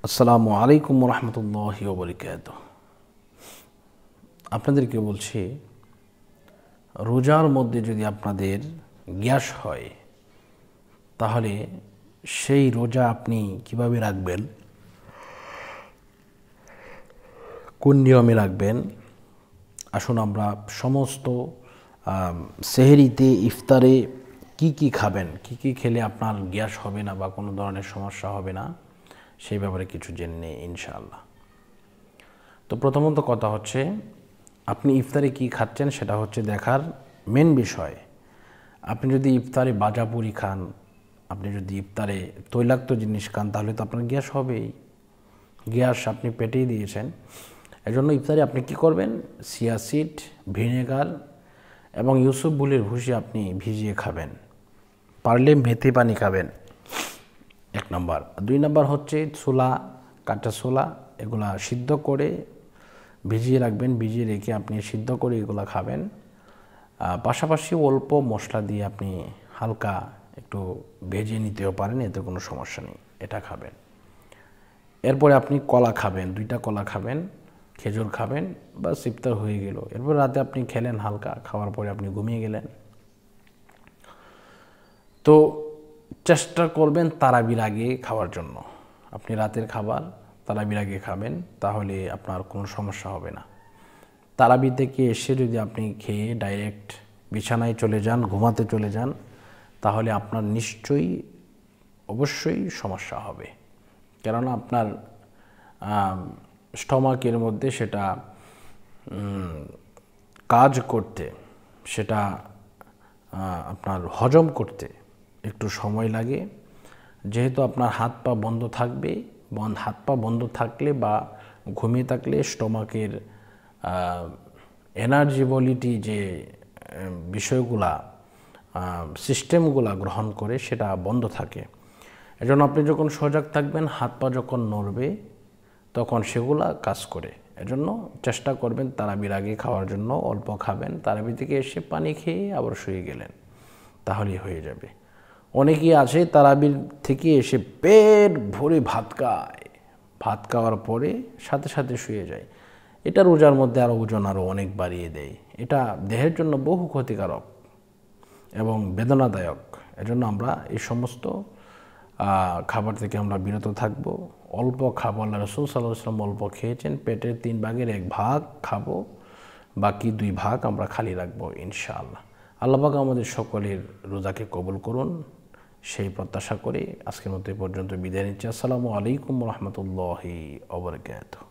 আসসালামু আলাইকুম রহমতুল্লাহি ওয়া বারাকাতুহু। আপনাদেরকে বলছি, রোজার মধ্যে যদি আপনাদের গ্যাস হয় তাহলে সেই রোজা আপনি কিভাবে রাখবেন, কোন নিয়মে রাখবেন, আসুন আমরা সমস্ত সেহরিতে ইফতারে কি কি খাবেন, কি কি খেলে আপনার গ্যাস হবে না বা কোনো ধরনের সমস্যা হবে না সেই ব্যাপারে কিছু জেনে নিই ইনশাআল্লাহ। তো প্রথমত কথা হচ্ছে, আপনি ইফতারে কি খাচ্ছেন সেটা হচ্ছে দেখার মেন বিষয়। আপনি যদি ইফতারে বাজাপুরি খান, আপনি যদি ইফতারে তৈলাক্ত জিনিস খান, তাহলে তো আপনার গ্যাস হবেই। গ্যাস আপনি পেটেই দিয়েছেন। এজন্য ইফতারে আপনি কি করবেন, চিয়া সিড, ভিনেগার এবং ইউসুফ বুলের ভুসি আপনি ভিজিয়ে খাবেন। পারলে মেথি পানি খাবেন, 1 নম্বর। 2 নম্বর হচ্ছে ছোলা, কাঁচা ছোলা, এগুলা সিদ্ধ করে ভিজিয়ে রাখবেন। ভিজিয়ে রেখে আপনি সিদ্ধ করে এগুলা খাবেন। পাশাপাশি অল্প মশলা দিয়ে আপনি হালকা একটু ভেজে নিতেও পারেন, এতে কোনো সমস্যা নেই, এটা খাবেন। এরপরে আপনি কলা খাবেন, 2টা কলা খাবেন, খেজুর খাবেন, বাস ইফতার হয়ে গেল। এরপর রাতে আপনি খেলেন হালকা, খাওয়ার পরে আপনি ঘুমিয়ে গেলেন। তো চেষ্টা করবেন তারাবির আগে খাওয়ার জন্য। আপনি রাতের খাবার তারাবির আগে খাবেন, তাহলে আপনার কোনো সমস্যা হবে না। তারাবি থেকে এসে যদি আপনি খেয়ে ডাইরেক্ট বিছানায় চলে যান, ঘুমাতে চলে যান, তাহলে আপনার নিশ্চয়ই অবশ্যই সমস্যা হবে। কেননা আপনার স্টমাকের মধ্যে সেটা কাজ করতে, সেটা আপনার হজম করতে একটু সময় লাগে। যেহেতু আপনার হাত পা বন্ধ থাকবে, হাত পা বন্ধ থাকলে বা ঘুমিয়ে থাকলে স্টমাকের এনার্জিবিলিটি যে বিষয়গুলা, সিস্টেমগুলা গ্রহণ করে সেটা বন্ধ থাকে। এজন্য আপনি যখন সজাগ থাকবেন, হাত পা যখন নড়বে তখন সেগুলা কাজ করে। এজন্য চেষ্টা করবেন তারাবির আগে খাওয়ার জন্য, অল্প খাবেন। তারাবি থেকে এসে পানি খেয়ে আবার শুয়ে গেলেন, তাহলেই হয়ে যাবে। অনেকেই আছে তারাবির থেকে এসে পেট ভরে ভাত খায়, ভাত খাওয়ার পরে সাথে সাথে শুয়ে যায়। এটা রোজার মধ্যে আরও ওজন আরও অনেক বাড়িয়ে দেয়। এটা দেহের জন্য বহু ক্ষতিকারক এবং বেদনাদায়ক। এজন্য আমরা এই সমস্ত খাবার থেকে আমরা বিরত থাকব। অল্প খাবো। আল্লাহ রাসূল সাল্লাল্লাহু আলাইহি ওয়াসাল্লাম অল্প খেয়েছেন, পেটের 3 ভাগের 1 ভাগ খাবো, বাকি 2 ভাগ আমরা খালি রাখবো ইনশাআল্লাহ। আল্লাহ পাক আমাদের সকলের রোজাকে কবুল করুন, সেই প্রত্যাশা করে আজকের মতো এই পর্যন্ত বিদায় নিচ্ছি। আসসালামু আলাইকুম রহমতুল্লাহি ওয়া বারাকাতুহু।